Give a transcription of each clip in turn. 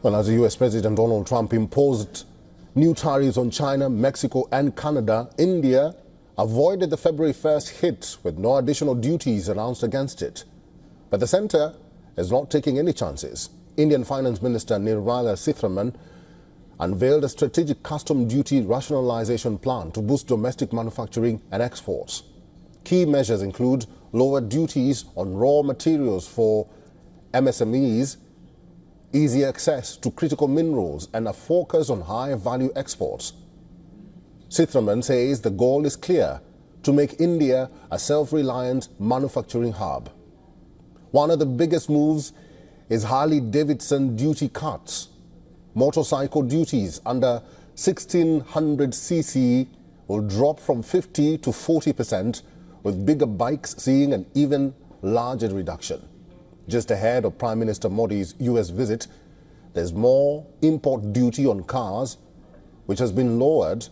Well, as the US President Donald Trump imposed new tariffs on China, Mexico and Canada, India avoided the February 1st hit with no additional duties announced against it. But the centre is not taking any chances. Indian Finance Minister Nirmala Sitharaman unveiled a strategic custom duty rationalization plan to boost domestic manufacturing and exports. Key measures include lower duties on raw materials for MSMEs, easy access to critical minerals, and a focus on high-value exports. Sitharaman says the goal is clear: to make India a self-reliant manufacturing hub. One of the biggest moves is Harley-Davidson duty cuts. Motorcycle duties under 1600cc will drop from 50 to 40%, with bigger bikes seeing an even larger reduction. Just ahead of Prime Minister Modi's US visit, there's more import duty on cars, which has been lowered,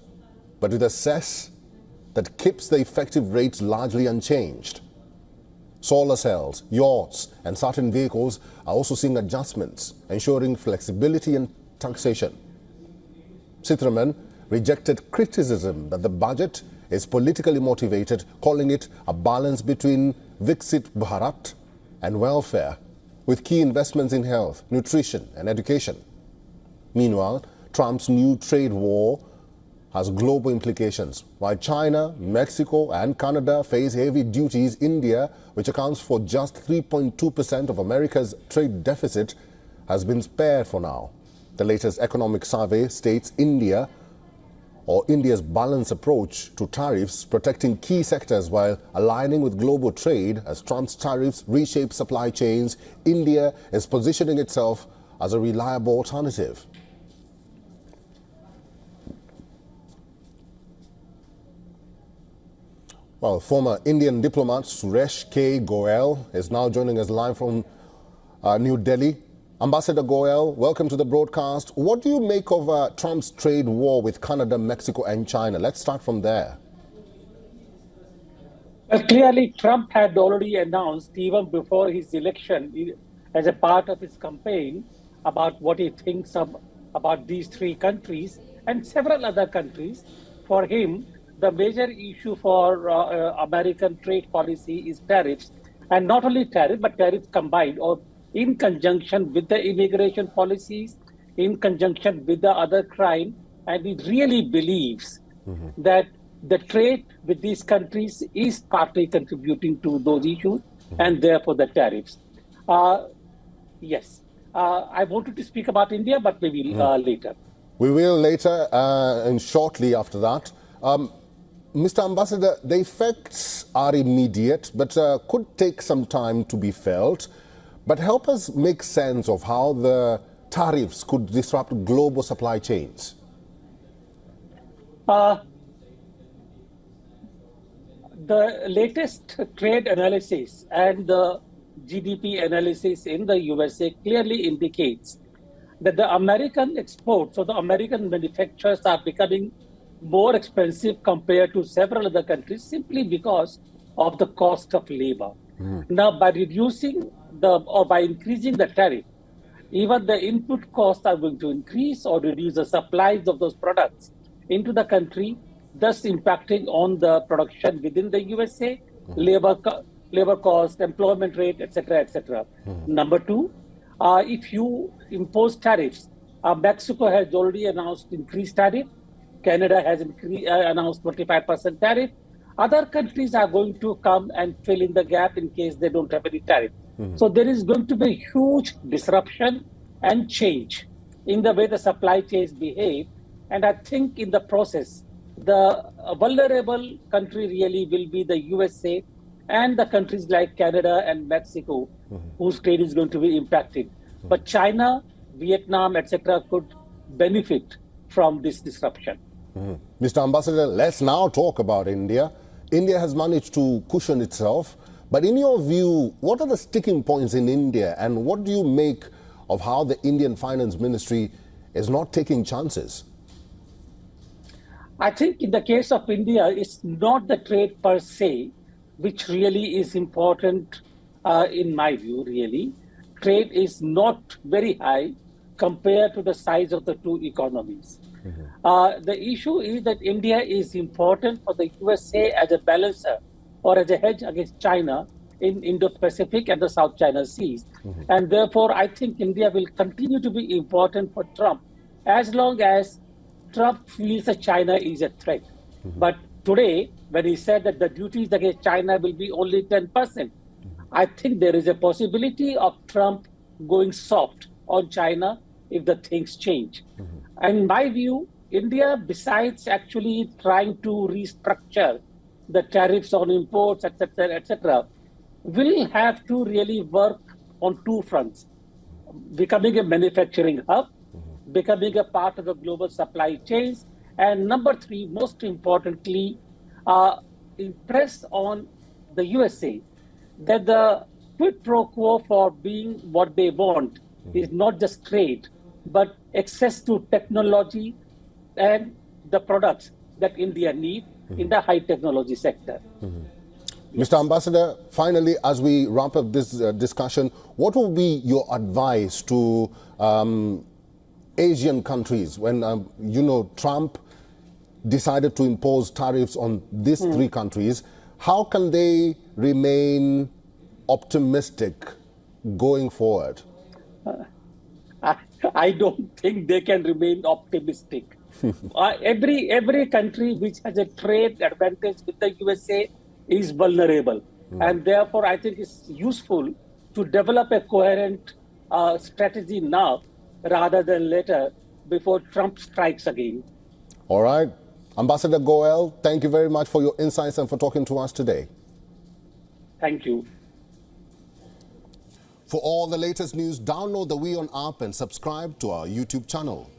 but with a cess that keeps the effective rates largely unchanged. Solar cells, yachts, and certain vehicles are also seeing adjustments, ensuring flexibility and taxation. Sitharaman rejected criticism that the budget is politically motivated, calling it a balance between Viksit Bharat and welfare, with key investments in health, nutrition and education. Meanwhile, Trump's new trade war has global implications. While China, Mexico and Canada face heavy duties, India, which accounts for just 3.2% of America's trade deficit, has been spared for now. The latest economic survey states India's balanced approach to tariffs, protecting key sectors while aligning with global trade. As Trump's tariffs reshape supply chains, India is positioning itself as a reliable alternative. Well, former Indian diplomat Suresh K. Goel is now joining us live from New Delhi. Ambassador Goel, welcome to the broadcast. What do you make of Trump's trade war with Canada, Mexico and China? Let's start from there. Well, clearly, Trump had already announced, even before his election, as a part of his campaign, about what he thinks about these three countries and several other countries. For him, the major issue for American trade policy is tariffs, and not only tariff, but tariffs combined or in conjunction with the immigration policies, in conjunction with the other crime. And he really believes that the trade with these countries is partly contributing to those issues, and therefore the tariffs. Yes, I wanted to speak about India, but maybe later. We will later and shortly after that. Mr. Ambassador, the effects are immediate, but could take some time to be felt. But help us make sense of how the tariffs could disrupt global supply chains. The latest trade analysis and the GDP analysis in the USA clearly indicates that the American exports or the American manufacturers are becoming more expensive compared to several other countries simply because of the cost of labor. Now, by reducing or by increasing the tariff, even the input costs are going to increase or reduce the supplies of those products into the country, thus impacting on the production within the USA, labor cost, employment rate, etc., etc. Number two, if you impose tariffs, Mexico has already announced increased tariff. Canada has announced 25% tariff. Other countries are going to come and fill in the gap in case they don't have any tariff. So there is going to be huge disruption and change in the way the supply chains behave. And I think in the process, the vulnerable country really will be the USA and the countries like Canada and Mexico, whose trade is going to be impacted. But China, Vietnam, etc. could benefit from this disruption. Mr. Ambassador, let's now talk about India. India has managed to cushion itself. But in your view, what are the sticking points in India, and what do you make of how the Indian Finance Ministry is not taking chances? I think in the case of India, it's not the trade per se, which really is important in my view, really. Trade is not very high compared to the size of the two economies. The issue is that India is important for the USA as a balancer or as a hedge against China in Indo-Pacific and the South China Seas. And therefore, I think India will continue to be important for Trump as long as Trump feels that China is a threat. But today, when he said that the duties against China will be only 10%, I think there is a possibility of Trump going soft on China if the things change. And in my view, India, besides actually trying to restructure the tariffs on imports, etc., will have to really work on two fronts: becoming a manufacturing hub, becoming a part of the global supply chains, and number three, most importantly, impress on the USA that the quid pro quo for being what they want is not just trade, but access to technology and the products that India needs in the high technology sector. Mr. Ambassador, finally, as we wrap up this discussion, what will be your advice to Asian countries when, Trump decided to impose tariffs on these three countries? How can they remain optimistic going forward? I don't think they can remain optimistic. Every country which has a trade advantage with the USA is vulnerable. And therefore, I think it's useful to develop a coherent strategy now rather than later before Trump strikes again. All right. Ambassador Goel, thank you very much for your insights and for talking to us today. Thank you. For all the latest news, download the WION app and subscribe to our YouTube channel.